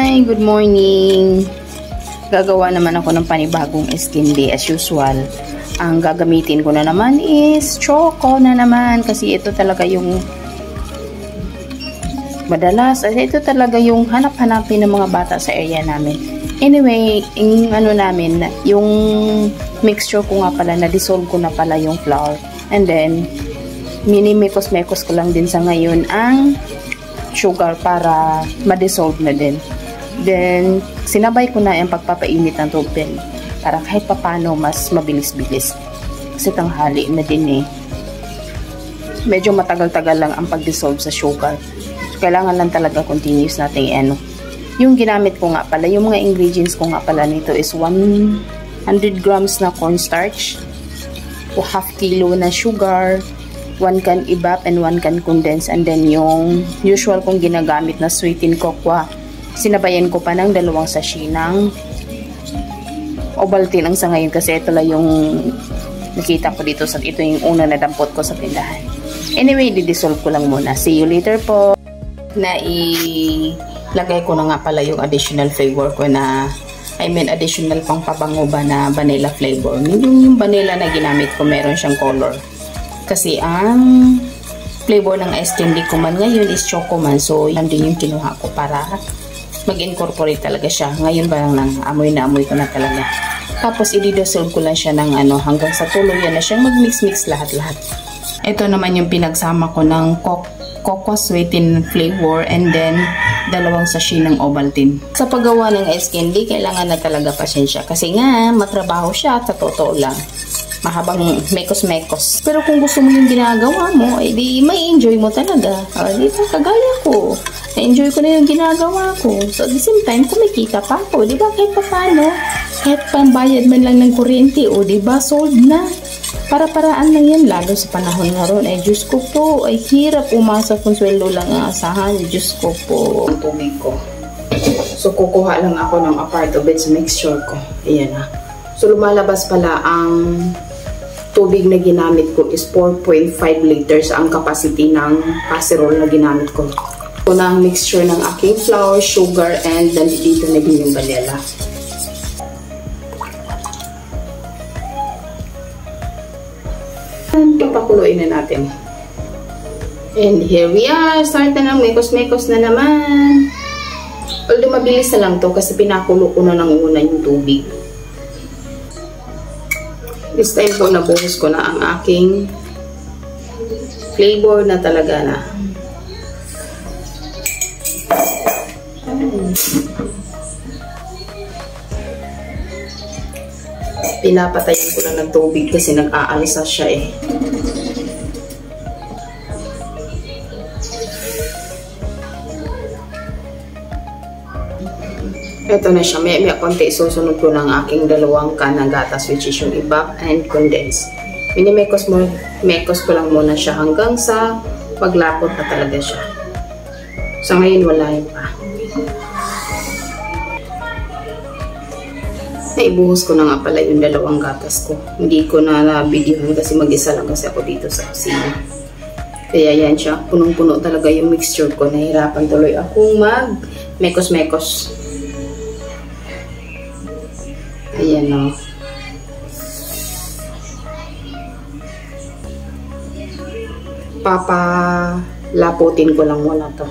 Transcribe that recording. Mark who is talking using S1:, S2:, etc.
S1: Hi! Good morning! Gagawa naman ako ng panibagong skin day as usual. Ang gagamitin ko na naman is choco na naman kasi ito talaga yung madalas, ito talaga yung hanap-hanapin ng mga bata sa area namin. Anyway, yung mixture ko nga pala, na-dissolve ko na pala yung flour. And then, mini-mekos-mekos ko lang din sa ngayon ang sugar para ma-dissolve na din. Then, sinabay ko na yung pagpapainit ng tubig para kahit papano mas mabilis-bilis. Kasi tanghali na din eh. Medyo matagal-tagal lang ang pag-dissolve sa sugar. Kailangan lang talaga continuous nating Yung ginamit ko nga pala, yung mga ingredients ko nga pala nito is 100 grams na cornstarch, o half kilo na sugar, 1 can evap and 1 can condense, and then yung usual kong ginagamit na sweetened cocoa. Sinabayan ko pa ng 2 sachet ng Ovaltine ang sa ngayon kasi ito lang yung nakita ko dito. Ito yung una na dampot ko sa tindahan. Anyway, di-dissolve ko lang muna. See you later po. Nailagay ko na nga pala yung additional flavor ko na additional pang pabango ba na vanilla flavor. Yung vanilla na ginamit ko, meron siyang color. Kasi ang flavor ng ice candy ko man ngayon is choco man. So, yan din yung kinuha ko para mag-incorporate talaga siya. Ngayon ba lang amoy na amoy ko na talaga. Tapos, i-dissolve ko lang siya ng hanggang sa tuluyan na siyang mag-mix-mix lahat-lahat. Ito naman yung pinagsama ko ng cocoa sweetened flavor and then 2 sachet ng Ovaltine. Sa paggawa ng ice candy, kailangan na talaga pasensya. Kasi nga, matrabaho siya, sa totoo lang. Mahabang mekos-mekos. Pero kung gusto mo yung ginagawa mo, di may enjoy mo talaga. Di ba, kagaya ko. Na-enjoy ko na yung ginagawa ko. So, at the same time, kumikita pa ako. Di ba, kahit pa paano, kahit pambayad man lang ng kuryente, di ba, sold na. Para-paraan lang yan, lalo sa panahon ngayon. Diyos ko po, hirap umasa kung sweldo lang ang asahan. Diyos ko po. Ang tubig ko. So, kukuha lang ako ng a part of it sa mixture ko. Ayan na. So, lumalabas pala ang tubig na ginamit ko is 4.5 liters ang capacity ng casserole na ginamit ko. Ito na ang mixture ng aking flour, sugar, and dito na din yung vanilla. Papakuluin na natin. And here we are. Start na ng mekos-mekos na naman. Although mabilis na lang to kasi pinakulo ko na ng una yung tubig. This time po nabuhos ko na ang aking flavor na talaga na. Pinapatayin ko na ng tubig kasi nag-aalisa siya eh. Ito na siya. May konti susunod ko ng aking 2 can ng gatas which is yung evap and condense. Minimekos ko lang muna siya hanggang sa maglapot na talaga siya. Sa ngayon wala yun pa. Naibuhos ko na nga pala yung 2 gatas ko. Hindi ko na na-videohan kasi mag-isa lang kasi ako dito sa kusina. Kaya yan siya. Punong-puno talaga yung mixture ko. Nahirapan tuloy akong mag-mekos-mekos. Ayan o. Papalaputin ko lang muna to.